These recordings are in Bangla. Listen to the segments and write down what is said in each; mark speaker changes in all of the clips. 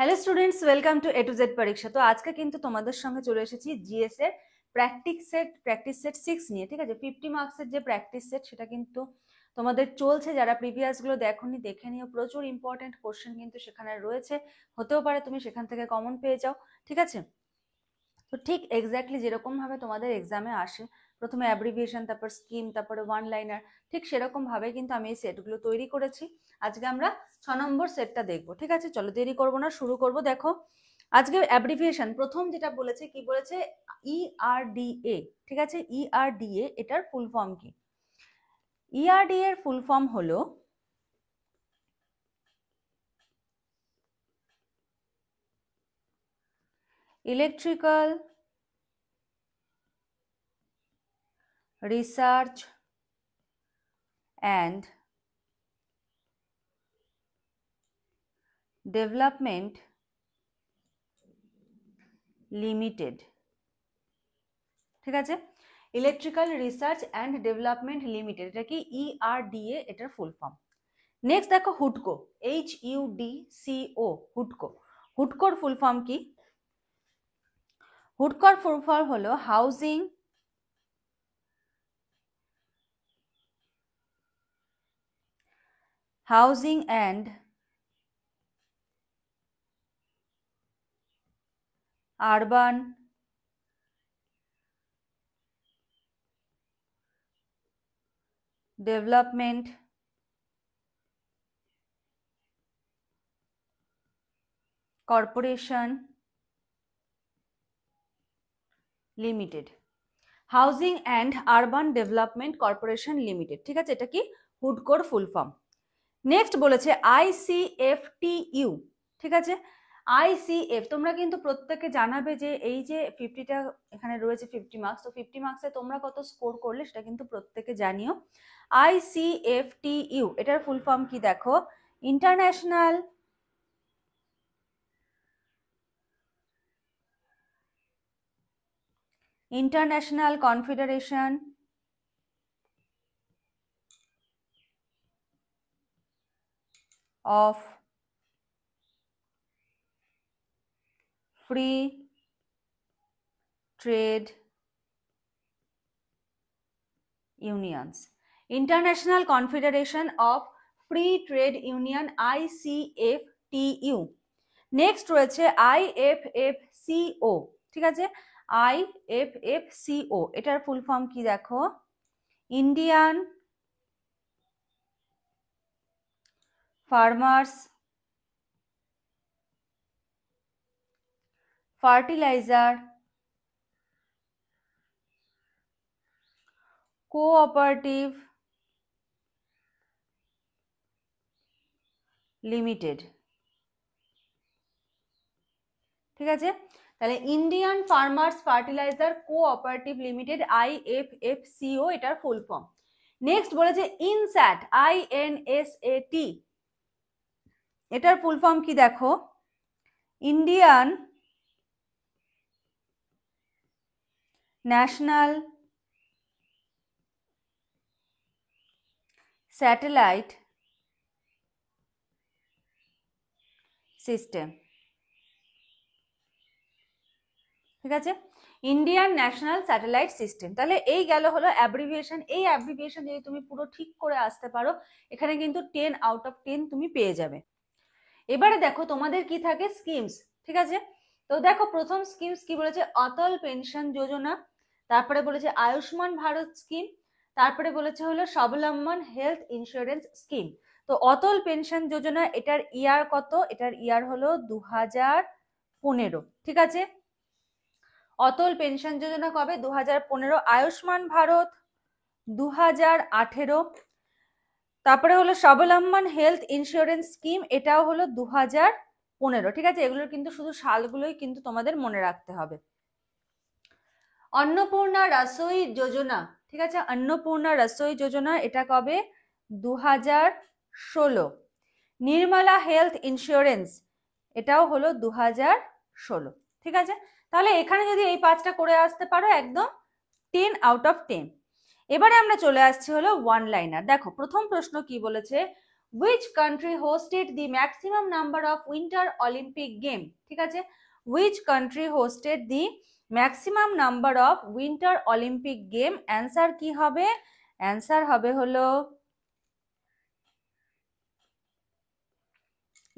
Speaker 1: Hello students, welcome to A to Z পরীক্ষা। তো আজকে কিন্তু তোমাদের সঙ্গে চলে এসেছি জিএস এর প্র্যাকটিস সেট 6 নিয়ে। ঠিক আছে, 50 মার্কসের যে প্র্যাকটিস সেট সেটা কিন্তু তোমাদের চলছে। যারা প্রিভিয়াস গুলো দেখোনি দেখে নিও, প্রচুর ইম্পর্টেন্ট কোশ্চেন কিন্তু সেখানে রয়েছে। হতেও পারে তুমি সেখান থেকে কমন পেয়ে যাও। ঠিক আছে, তো ঠিক এক্স্যাক্টলি যেরকম ভাবে তোমাদের এক্সামে আসে, প্রথমে অ্যাব্রিভিয়েশন, তারপর স্কিম, তারপরে ওয়ান লাইনার, ঠিক সেরকম ভাবে কিন্তু আমি এই সেটগুলো তৈরি করেছি। আজকে আমরা 6 নম্বর সেটটা দেখবো। ঠিক আছে, চলো দেরি করবো না, শুরু করব। দেখো আজকে অ্যাব্রিভিয়েশন প্রথম যেটা বলেছে, কি বলেছে? ইআরডিএ। ঠিক আছে, ইআরডিএ এটার ফুল ফর্ম কি? ইআরডিএ এর ফুল ফর্ম হলো electrical research and development limited. ঠিক আছে, electrical research and development limited, এটা কি ইআরডিএ এটার ফুল ফর্ম। নেক্সট দেখো হুডকো, HUDCO, হুডকো। হুডকোর ফুল ফর্ম কি? হুডকোর ফুল ফর্ম হলো housing and urban development corporation limited. Housing and urban development corporation limited. ঠিক আছে, এটা কি হুডকোর ফুল ফর্ম। নেক্সট বলেছে ICFTU। ঠিক আছে, ICF তোমরা কিন্তু প্রত্যেকে জানাবে যে এই যে 50টা এখানে রয়েছে 50 মার্কস, তো 50 মার্কসে তোমরা কত স্কোর করলে সেটা কিন্তু প্রত্যেকে জানিও। ICFTU এটার ফুল ফর্ম কি? দেখো, international confederation of free trade unions. International confederation of free trade union, ICFTU। Next রয়েছে IFFCO। ঠিক আছে, IFFCO এটার ফুল ফর্ম কি? দেখো, Indian farmers fertiliser cooperative limited. ঠিক আছে, তাহলে Indian farmers fertiliser cooperative limited, IFFCO এটার ফুল ফর্ম। নেক্সট বলেছে ইনস্যাট, INSAT এটার ফুল ফর্ম কি? দেখো, ইন্ডিয়ান ন্যাশনাল স্যাটেলাইট সিস্টেম। ঠিক আছে, ইন্ডিয়ান ন্যাশনাল স্যাটেলাইট সিস্টেম। তাহলে এই গেল হলো অ্যাব্রিভিয়েশন। এই অ্যাব্রিভিয়েশন যদি তুমি পুরো ঠিক করে আসতে পারো, এখানে কিন্তু 10 আউট অফ 10 তুমি পেয়ে যাবে। এবারে দেখো তোমাদের কি থাকে, স্কিমস। ঠিক আছে, তো দেখো প্রথম স্কিমস কি বলেছে? অটল পেনশন যোজনা, তারপরে বলেছে আয়ুষ্মান ভারত স্কিম, তারপরে বলেছে হলো স্বাবলম্বন হেলথ ইন্স্যুরেন্স স্কিম। তো অটল পেনশন যোজনা এটার ইয়ার কত? এটার ইয়ার হলো 2015। ঠিক আছে, অটল পেনশন যোজনা কবে? 2015। আয়ুষ্মান ভারত 2018। তারপরে হলো স্বাবলম্বন হেলথ ইন্স্যুরেন্স স্কিম, এটাও হলো 2015। ঠিক আছে, এগুলোর কিন্তু শুধু সালগুলোই কিন্তু তোমাদের মনে রাখতে হবে। অন্নপূর্ণা রসোই যোজনা। ঠিক আছে, অন্নপূর্ণা রসোই যোজনা এটা কবে? 2016। নির্মলা হেলথ ইন্স্যুরেন্স এটাও হলো 2016। ঠিক আছে, তাহলে এখানে যদি এই 5টা করে আসতে পারো, একদম 10 আউট অফ 10। এবারে আমরা চলে আসছি হলো ওয়ান লাইনার। দেখো প্রথম প্রশ্ন কি বলেছে? which country hosted the maximum number of winter olympic game? ঠিক আছে, which country hosted the maximum number of winter olympic game? Answer কি হবে? অ্যান্সার হবে হলো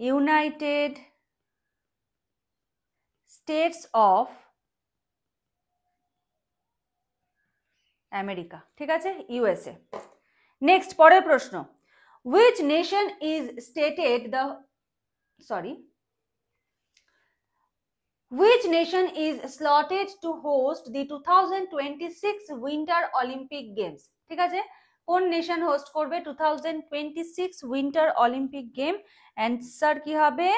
Speaker 1: ইউনাইটেড স্টেটস অফ আমেরিকা। ঠিক আছে, ইউএসএ। নেক্সট, পরের প্রশ্ন, which nation is stated the which nation is slotted to host the 2026 winter olympic games? ঠিক আছে, কোন নেশন হোস্ট করবে 2026 উইন্টার অলিম্পিক গেম? অ্যান্সার কি হবে?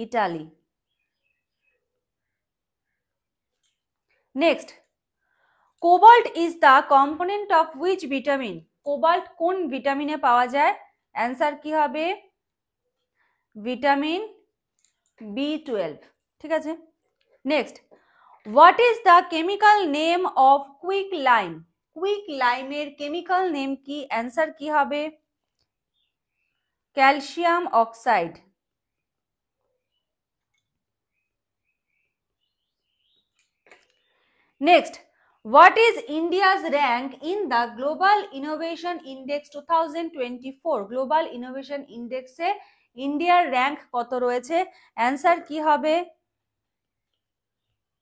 Speaker 1: Italy. Next, cobalt is the component of which vitamin? Cobalt কোন ভিটামিনে পাওয়া যায়? অ্যান্সার কি হবে? Vitamin B12। ঠিক আছে। Next, what is the chemical name of quick lime? Quick লাইমের কেমিক্যাল নেম কি? অ্যান্সার কি হবে? Calcium oxide. Next, what is India's rank in the Global Innovation Index 2024? Global innovation ইন্ডেক্সে ইন্ডিয়ার র্যাঙ্ক কত রয়েছে? অ্যান্সার কি হবে?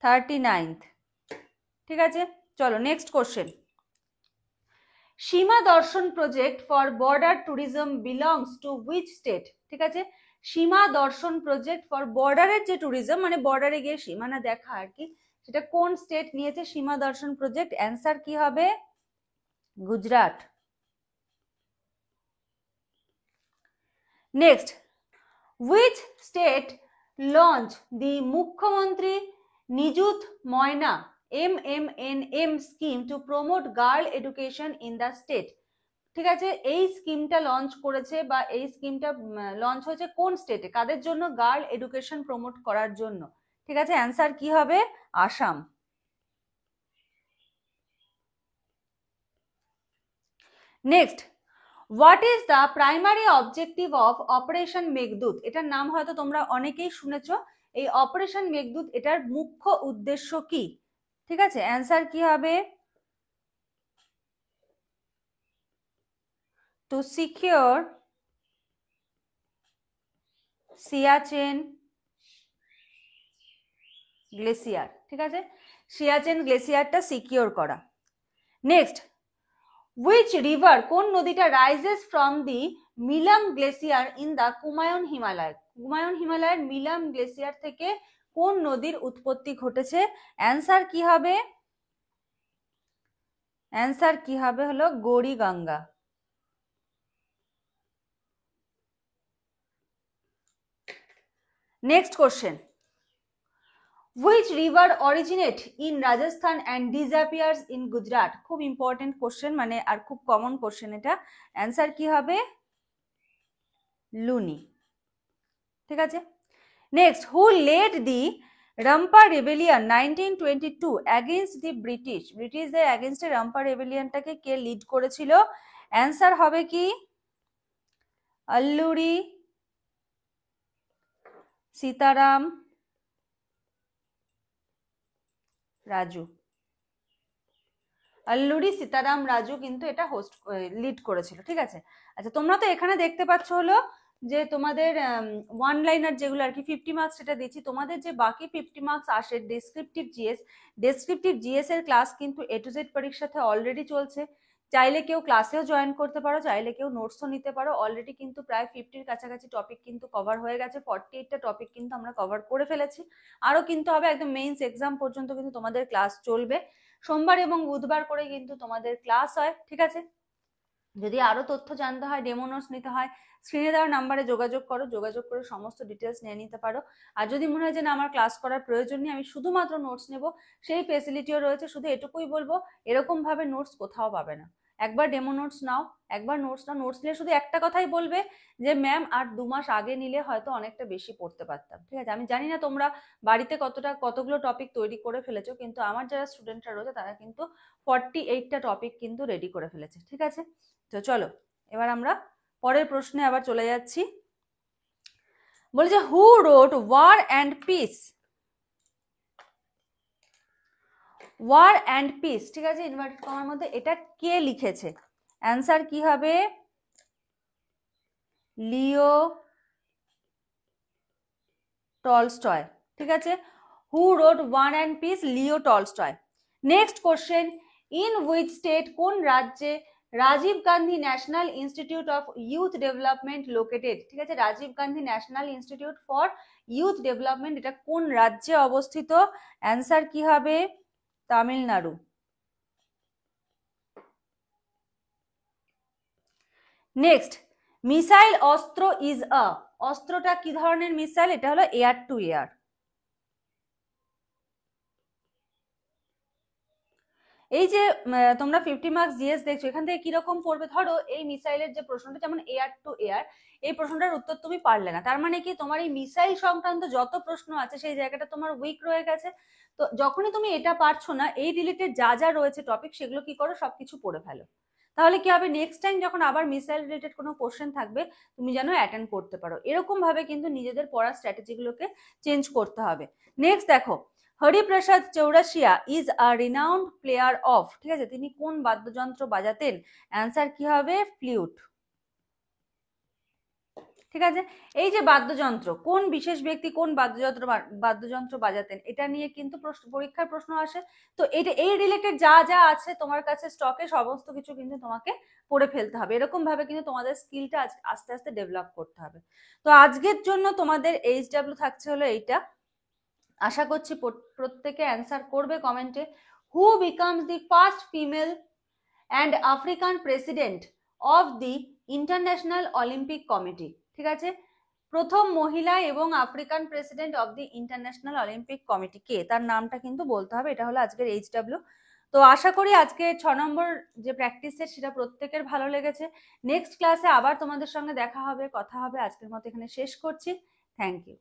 Speaker 1: 39th। ঠিক আছে, চলো next question. Seema Darshan project for border tourism belongs to which state? ঠিক আছে, সীমা দর্শন প্রজেক্ট ফর বর্ডারের যে ট্যুরিজম, মানে বর্ডারে গিয়ে সীমানা দেখা আর কি, সেটা কোন স্টেট নিয়েছে সীমা দর্শন প্রজেক্ট? অ্যান্সার কি হবে? Gujarat. Next, which state launch the Mukhyamantri Nijut Moina MMNM scheme to promote girl education in the state? ঠিক আছে, এই স্কিমটা লঞ্চ করেছে বা এই স্কিমটা লঞ্চ হয়েছে কোন স্টেটে? কাদের জন্য? গার্ল এডুকেশন প্রমোট করার জন্য। ঠিক আছে, অ্যান্সার কি হবে? Assam. Next, what is the primary objective of operation Meghdoot? এটার নাম হয়তো তোমরা অনেকেই শুনেছ। এই অপারেশন মেঘদূত এটার মুখ্য উদ্দেশ্য কি? ঠিক আছে, অ্যান্সার কি হবে? To secure Siachen glacier. ঠিক আছে, সিয়াচেন গ্লেসিয়ারটা সিকিউর করা। নেক্সট, হুইচ রিভার, কোন নদীটা রাইজেস ফ্রম দি মিলাম glacier in the Kumaon Himalaya? Kumaon হিমালয়ের মিলাম গ্লেসিয়ার থেকে কোন নদীর উৎপত্তি ঘটেছে? অ্যান্সার কি হবে? অ্যান্সার কি হবে হলো Gauri Ganga. Next question, which river originate in Rajasthan and disappears in Gujarat? খুব ইম্পর্টেন্ট কোশ্চেন, মানে আর খুব কমন কোশ্চেন এটা। অ্যান্সার কি হবে? লুনি। ঠিক আছে। Next, who led the Rampa rebellion 1922 against the British? ব্রিটিশদের অ্যাগেইনস্টে রাম্পা রেবেলিয়নটাকে কে লিড করেছিল? অ্যান্সার হবে কি? আল্লুরি সীতারাম রাজু। আল্লুরি সীতারাম রাজু কিন্তু এটা হোস্ট লিড করেছিল। ঠিক আছে, আচ্ছা তোমরা তো এখানে দেখতে পাচ্ছ হলো যে তোমাদের ওয়ান লাইনার যেগুলো আর কি 50 মার্কস সেটা দিচ্ছি। তোমাদের যে বাকি 50 মার্কস আসে ডেসক্রিপটিভ জিএস এর ক্লাস কিন্তু A to Z পরীক্ষাতে অলরেডি চলছে। চাইলে কেউ ক্লাসেও জয়েন করতে পারো, চাইলে কেউ নোটসও নিতে পারো। অলরেডি কিন্তু প্রায় 50-র কাছাকাছি টপিক কিন্তু কভার হয়ে গেছে। 48টা টপিক কিন্তু আমরা কভার করে ফেলেছি। আরো কিন্তু হবে, একদম মেইনস এক্সাম পর্যন্ত কিন্তু তোমাদের ক্লাস চলবে। সোমবার এবং বুধবার করে কিন্তু তোমাদের ক্লাস হয়। ঠিক আছে, যদি আরো তথ্য জানতে হয়, ডেমো নোটস নিতে হয়, স্ক্রিনে দেওয়া নাম্বারে যোগাযোগ করো, যোগাযোগ করে সমস্ত ডিটেলস নিয়ে নিতে পারো। আর যদি মনে হয় যে না আমার ক্লাস করার প্রয়োজন নেই, আমি শুধুমাত্র নোটস নেব, সেই ফেসিলিটিও রয়েছে। শুধু এটুকুই বলবো, এরকম ভাবে নোটস কোথাও পাবে না। একবার ডেমো নোটস নাও, একবার নোটস নাও। নোটস নিলে শুধু একটা কথাই বলবে যে ম্যাম আর 2 মাস আগে নিলে হয়তো অনেকটা বেশি পড়তে পারতাম। ঠিক আছে, আমি জানি না তোমরা বাড়িতে কতগুলো টপিক তৈরি করে ফেলেছো, কিন্তু আমার যারা স্টুডেন্টরা রয়েছে তারা কিন্তু 48টা টপিক কিন্তু রেডি করে ফেলেছে। ঠিক আছে, তো চলো এবার আমরা পরের প্রশ্নে আবার চলে যাচ্ছি। বলছে who wrote war and peace? War and peace, ঠিক আছে, ইনভার্টেড কমার মধ্যে, এটা কে লিখেছে? অ্যান্সার কি হবে? লিও টলস্টয়, ঠিক আছে। Who wrote war and Peace? Leo Tolstoy. Next question, in which state, কোন রাজ্যে Rajiv Gandhi national institute of youth development located? ঠিক আছে, Rajiv Gandhi national institute for youth development, এটা কোন রাজ্যে অবস্থিত? অ্যান্সার কি হবে? তামিলনাড়ু। নেক্সট, মিসাইল অস্ত্র ইজ আ, অস্ত্রটা কি ধরনের মিসাইল? এটা হলো এয়ার টু এয়ার। এই যে তোমরা 50 মার্কস জিএস দেখছো, এখান থেকে কিরকম পড়বে? ধরো এই মিসাইলের যে প্রশ্নটা, যেমন এয়ার টু এয়ার, এই প্রশ্নটার উত্তর তুমি পারলে না, তার মানে কি তোমার এই মিসাইল সংক্রান্ত যত প্রশ্ন আছে সেই জায়গাটা তোমার উইক রয়ে গেছে। তো যখনই তুমি এটা পারছো না, এই রিলেটেড যা যা রয়েছে টপিক, সেগুলো কি করো, সবকিছু পড়ে ফেলো। তাহলে কি হবে, নেক্সট টাইম যখন আবার মিসাইল রিলেটেড কোনো কোশ্চেন থাকবে, তুমি যেন অ্যাটেন্ড করতে পারো। এরকম ভাবে কিন্তু নিজেদের পড়ার স্ট্র্যাটেজিগুলোকে চেঞ্জ করতে হবে। নেক্সট দেখো, Hariprasad Chaurasia is a renowned player of, ঠিক আছে, তিনি কোন বাদ্যযন্ত্র বাজাতেন? অ্যান্সার কি হবে? ফ্লুট। ঠিক আছে, এই যে বাদ্যযন্ত্র, কোন বিশেষ ব্যক্তি কোন বাদ্যযন্ত্র বাজাতেন, এটা নিয়ে কিন্তু পরীক্ষার প্রশ্ন আসে। তো এটা, এই রিলেটেড যা যা আছে তোমার কাছে স্টকে, সমস্ত কিছু কিন্তু তোমাকে পড়ে ফেলতে হবে। এরকম ভাবে কিন্তু তোমাদের স্কিলটা আস্তে আস্তে ডেভেলপ করতে হবে। তো আজকের জন্য তোমাদের এইচডব্লিউ থাকছে হলো এইটা। আশা করছি প্রত্যেকে অ্যান্সার করবে কমেন্টে। Who becomes the first female and African president of the International Olympic Committee? ঠিক আছে, প্রথম মহিলা এবং African president of the International Olympic Committee কে, তার নামটা কিন্তু বলতে হবে। এটা হলো আজকের এইচডব্লিউ। তো আশা করি আজকে 6 নম্বর যে প্র্যাকটিস সেট, সেটা প্রত্যেকের ভালো লেগেছে। নেক্সট ক্লাসে আবার তোমাদের সঙ্গে দেখা হবে, কথা হবে। আজকের মতো এখানে শেষ করছি। Thank you.